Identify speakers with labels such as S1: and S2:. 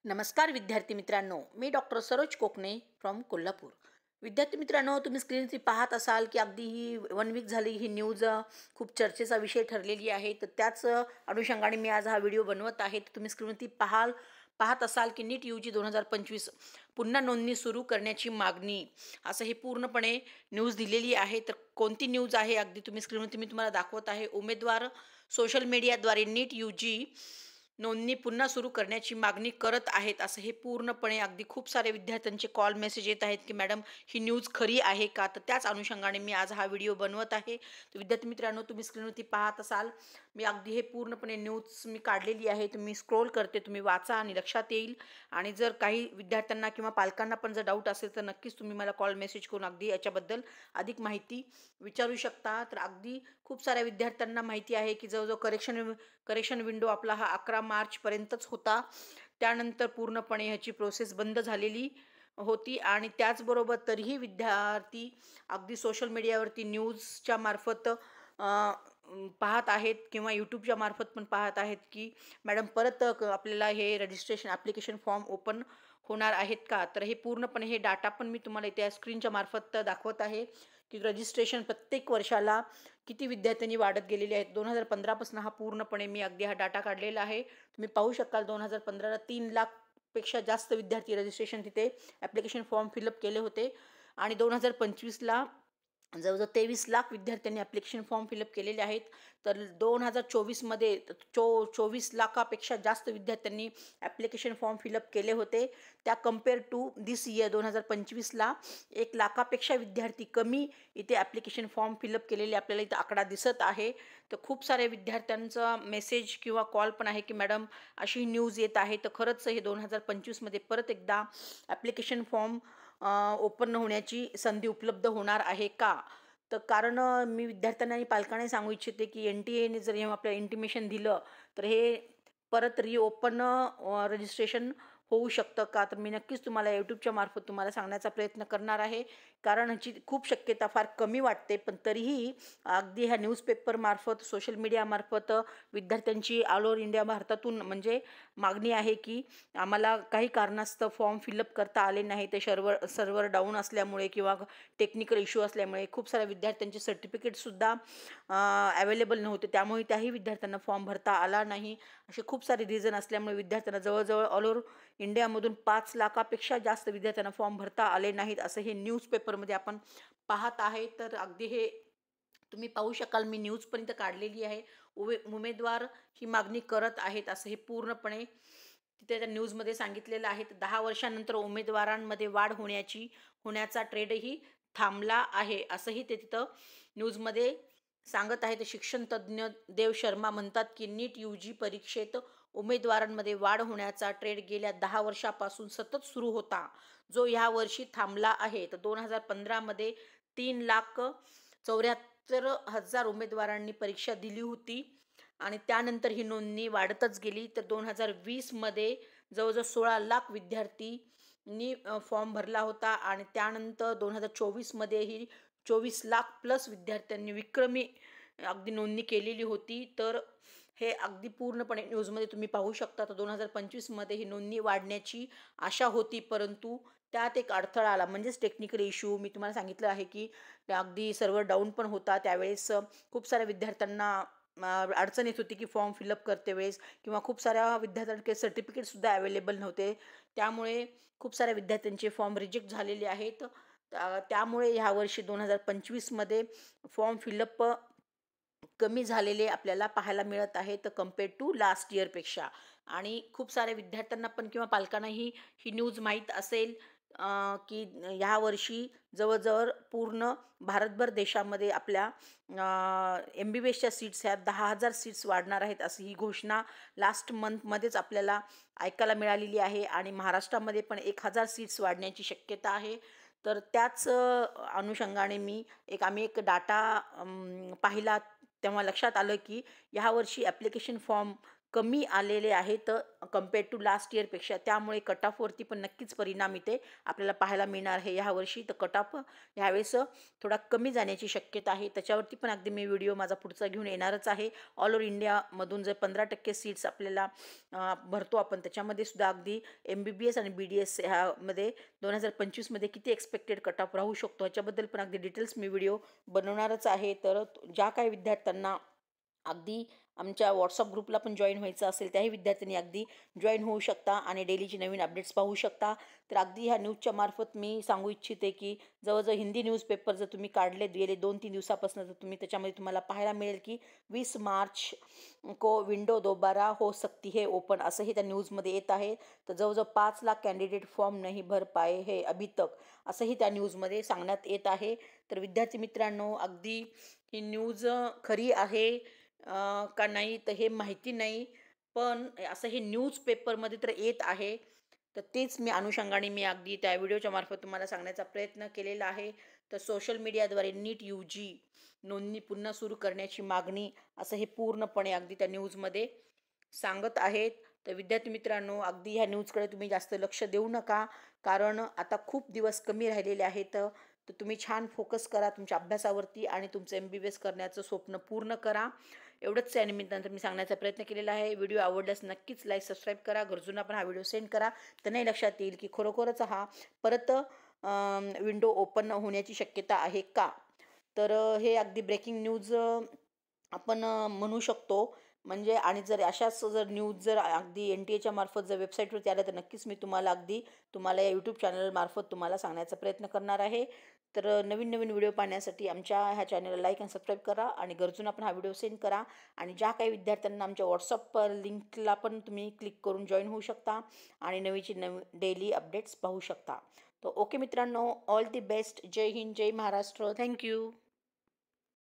S1: नमस्कार विद्यार्थी मित्रांनो, मी डॉक्टर सरोज कोकणे फ्रॉम कोल्हापूर. विद्यार्थी मित्रांनो, तुम्ही स्क्रीनवरती पाहत असाल की अगदी ही 1 वीक झाली ही न्यूज खूप चर्चेचा विषय ठरलेली आहे. तर त्याच अनुषंगाने मी आज हा व्हिडिओ बनवत आहे. तर तुम्ही स्क्रीनवरती पाहत असाल की नीट UG 2025 पुन्हा नोंदणी सुरू करण्याची मागणी, असं हे पूर्णपणे न्यूज दिलेली आहे. तर कोणती न्यूज आहे अगदी तुम्ही स्क्रीनवरती मी तुम्हाला दाखवत आहे. उमेदवार सोशल मीडियाद्वारे नीट UG नोंदणी पुन्हा सुरू करण्याची मागणी करत आहेत, असं हे पूर्णपणे अगदी खूप सारे विद्यार्थ्यांचे कॉल मेसेज येत आहेत की मॅडम ही न्यूज खरी आहे का? तर त्याच अनुषंगाने मी आज हा व्हिडिओ बनवत आहे. तर विद्यार्थी मित्रांनो, तुम्ही स्क्रीनवरती पाहत असाल, मी अगदी हे पूर्णपणे न्यूज मी काढलेली आहे. तुम्ही स्क्रोल करते, तुम्ही वाचा आणि लक्षात येईल. आणि जर काही विद्यार्थ्यांना किंवा पालकांना पण जर डाऊट असेल तर नक्कीच तुम्ही मला कॉल मेसेज करून अगदी याच्याबद्दल अधिक माहिती विचारू शकता. तर अगदी खूप साऱ्या विद्यार्थ्यांना माहिती आहे की जवळजवळ करेक्शन विंडो आपला हा 11 मार्चपर्यंतच होता. त्यानंतर पूर्णपणे ह्याची प्रोसेस बंद झालेली होती. आणि त्याचबरोबर तरीही विद्यार्थी अगदी सोशल मीडियावरती न्यूजच्या मार्फत पाहत आहेत किंवा यूट्यूबच्या मार्फत पण पाहत आहेत की मॅडम परत आपल्याला हे रजिस्ट्रेशन ॲप्लिकेशन फॉर्म ओपन होणार आहेत का? तर हे पूर्णपणे हे डाटा पण मी तुम्हाला त्या स्क्रीनच्या मार्फत दाखवत आहे की रजिस्ट्रेशन प्रत्येक वर्षाला किती विद्यार्थ्यांनी वाढत गेलेले आहेत. 2015 पासून हा पूर्णपणे मी अगदी हा डाटा काढलेला आहे. तुम्ही पाहू शकाल 2015ला 3 लाखपेक्षा जास्त विद्यार्थी रजिस्ट्रेशन तिथे ॲप्लिकेशन फॉर्म फिलअप केले होते. आणि 2025ला जवळजवळ 23 लाख विद्यार्थ्यांनी ॲप्लिकेशन फॉर्म फिलअप केलेले आहेत. तर 2024मध्ये 24 लाखापेक्षा जास्त विद्यार्थ्यांनी ॲप्लिकेशन फॉर्म फिलअप केले होते. त्या कंपेअर टू दिस इयर 2025ला 1 लाखापेक्षा विद्यार्थी कमी इथे ॲप्लिकेशन फॉर्म फिलअप केलेले आपल्याला इथं आकडा दिसत आहे. तर खूप साऱ्या विद्यार्थ्यांचा मेसेज किंवा कॉल पण आहे की मॅडम अशी न्यूज येत आहे. तर खरंच हे 2025मध्ये परत एकदा ॲप्लिकेशन फॉर्म ओपन होण्याची संधी उपलब्ध होणार आहे का? तर कारण मी विद्यार्थ्यांना आणि पालकांनाही सांगू इच्छिते की NTA ने जर हे आपल्याला इंटिमेशन दिलं तर हे परत रिओपन रजिस्ट्रेशन होऊ शकतं का? तर मी नक्कीच तुम्हाला यूट्यूबच्या मार्फत तुम्हाला सांगण्याचा प्रयत्न करणार आहे. कारण ह्याची खूप शक्यता फार कमी वाटते. पण तरीही अगदी ह्या न्यूजपेपरमार्फत, सोशल मीडियामार्फत विद्यार्थ्यांची ऑल ओव्हर इंडिया भारतातून म्हणजे मागणी आहे की आम्हाला काही कारणास्तव फॉर्म फिलअप करता आले नाही. ते सर्व्हर डाऊन असल्यामुळे किंवा टेक्निकल इश्यू असल्यामुळे खूप साऱ्या विद्यार्थ्यांचे सर्टिफिकेटसुद्धा अवेलेबल नव्हते. त्यामुळे त्याही विद्यार्थ्यांना फॉर्म भरता आला नाही. असे खूप सारे रिझन असल्यामुळे विद्यार्थ्यांना जवळजवळ ऑल ओव्हर इंडियामधून 5 लाखापेक्षा जास्त विद्यार्थ्यांना फॉर्म भरता आले नाहीत, असं हे न्यूजपेपरमध्ये आपण पाहत आहे. तर अगदी हे तुम्ही पाहू शकाल, मी न्यूज पण इथं काढलेली आहे. उमेदवार ही मागणी करत आहेत, असं हे पूर्णपणे तिथे त्या न्यूजमध्ये सांगितलेलं आहे. तर 10 वर्षानंतर उमेदवारांमध्ये वाढ होण्याचा ट्रेंडही थांबला आहे, असंही ते तिथं न्यूजमध्ये सांगत आहे. तर शिक्षण तज्ज्ञ देव शर्मा म्हणतात की नीट UG परीक्षेत उमेदवारांमध्ये वाढ होण्याचा ट्रेंड गेल्या 10 वर्षापासून सतत सुरू होता, जो ह्या वर्षी थांबला आहे. तर 2015मध्ये 3,74,000 उमेदवारांनी परीक्षा दिली होती आणि त्यानंतर ही नोंदणी वाढतच गेली. तर 2020मध्ये जवळजवळ 16 लाख विद्यार्थ्यांनी फॉर्म भरला होता आणि त्यानंतर 2024मध्येही 24 लाख प्लस विद्यार्थ्यांनी विक्रमी अगदी नोंदणी केलेली होती. तर हे अगदी पूर्णपणे न्यूजमध्ये तुम्ही पाहू शकता. तर 2025मध्ये ही नोंदणी वाढण्याची आशा होती, परंतु त्यात एक अडथळा आला, म्हणजेच टेक्निकल इश्यू. मी तुम्हाला सांगितलं आहे की अगदी सर्व्हर डाऊन पण होता. त्यावेळेस खूप साऱ्या विद्यार्थ्यांना अडचण येत होती की फॉर्म फिलअप करते वेळेस किंवा खूप साऱ्या विद्यार्थ्यांकडे सर्टिफिकेटसुद्धा अवेलेबल नव्हते. त्यामुळे खूप साऱ्या विद्यार्थ्यांचे फॉर्म रिजेक्ट झालेले आहेत. त्यामुळे ह्यावर्षी 2025मध्ये फॉर्म फिलअप कमी झालेले आपल्याला पाहायला मिळत आहे, तर कंपेअर टू लास्ट इयरपेक्षा. आणि खूप साऱ्या विद्यार्थ्यांना पण किंवा पालकांनाही ही न्यूज माहीत असेल की ह्या वर्षी जवळजवळ पूर्ण भारतभर देशामध्ये आपल्या MBBSच्या सीट्स ह्या 10,000 सीट्स वाढणार आहेत, अशी ही घोषणा लास्ट मंथमध्येच आपल्याला ऐकायला मिळालेली आहे. आणि महाराष्ट्रामध्ये पण 1,000 सीट्स वाढण्याची शक्यता आहे. तर त्याच अनुषंगाने आम्ही एक डाटा पाहिला, तेव्हा लक्षात आलं की ह्यावर्षी ॲप्लिकेशन फॉर्म कमी आलेले आहेत कंपेअर टू लास्ट इयरपेक्षा. त्यामुळे कट ऑफवरती पण नक्कीच परिणाम इथे आपल्याला पाहायला मिळणार आहे ह्यावर्षी. तर कट ऑफ ह्यावेळेस थोडा कमी जाण्याची शक्यता आहे. त्याच्यावरती पण अगदी मी व्हिडिओ माझा पुढचा घेऊन येणारच आहे. ऑल ओव्हर इंडियामधून जर 15% सीट्स आपल्याला भरतो आपण, त्याच्यामध्ये सुद्धा अगदी MBBS आणि BDS ह्यामध्ये 2025मध्ये किती एक्सपेक्टेड कट ऑफ राहू शकतो ह्याच्याबद्दल पण अगदी डिटेल्स मी व्हिडिओ बनवणारच आहे. तर ज्या काही विद्यार्थ्यांना अगदी आमच्या व्हॉट्सअप ग्रुपला पण जॉईन व्हायचं असेल त्याही विद्यार्थ्यांनी अगदी जॉईन होऊ शकता आणि डेलीची नवीन अपडेट्स पाहू शकता. तर अगदी ह्या न्यूजच्या मार्फत मी सांगू इच्छिते की जवळजवळ हिंदी न्यूजपेपर जर तुम्ही काढले गेले 2-3 दिवसापासून, तर तुम्ही त्याच्यामध्ये तुम्हाला पाहायला मिळेल की 20 मार्च को विंडो दोबारा हो सकती है ओपन असंही त्या न्यूजमध्ये येत आहे. तर जवळजवळ 5 लाख कॅन्डिडेट फॉर्म नाही भर पाए हे अभी तक असंही त्या न्यूजमध्ये सांगण्यात येत आहे. तर विद्यार्थी मित्रांनो, अगदी ही न्यूज खरी आहे का नाही तर हे माहिती नाही, पण असं हे न्यूजपेपरमध्ये तर येत आहे. तर तेच मी अनुषंगाने मी अगदी त्या व्हिडिओच्या मार्फत तुम्हाला सांगण्याचा प्रयत्न केलेला आहे. तर सोशल मीडियाद्वारे नीट UG नोंदणी पुन्हा सुरू करण्याची मागणी असं हे पूर्णपणे अगदी त्या न्यूजमध्ये सांगत आहेत. तर विद्यार्थी मित्रांनो, अगदी ह्या न्यूजकडे तुम्ही जास्त लक्ष देऊ नका, कारण आता खूप दिवस कमी राहिलेले आहेत. तर तुम्ही छान फोकस करा तुमच्या अभ्यासावरती आणि तुमचं MBBS करण्याचं स्वप्न पूर्ण करा. एवढंच या निमित्तानं मी सांगण्याचा प्रयत्न केलेला आहे. व्हिडिओ आवडल्यास नक्कीच लाईक सबस्क्राईब करा. गरजूंना पण हा व्हिडिओ सेंड करा. त्यांनाही लक्षात येईल की खरोखरच हा परत विंडो ओपन होण्याची शक्यता आहे का. तर हे अगदी ब्रेकिंग न्यूज आपण म्हणू शकतो. म्हणजे आणि जर अशाच जर न्यूज जर अगदी NTAच्या मार्फत जर वेबसाईटवरती आल्या तर नक्कीच मी तुम्हाला या यूट्यूब चॅनलमार्फत तुम्हाला सांगण्याचा प्रयत्न करणार आहे. तर नवीन नवीन व्हिडिओ पाहण्यासाठी आमच्या ह्या चॅनलला लाईक आणि सबस्क्राईब करा आणि गरजूंना पण हा व्हिडिओ सेंड करा. आणि ज्या काही विद्यार्थ्यांना आमच्या व्हॉट्सअप लिंकला पण तुम्ही क्लिक करून जॉईन होऊ शकता आणि डेली अपडेट्स पाहू शकता. तर ओके मित्रांनो, ऑल दी बेस्ट. जय हिंद, जय महाराष्ट्र. थँक्यू.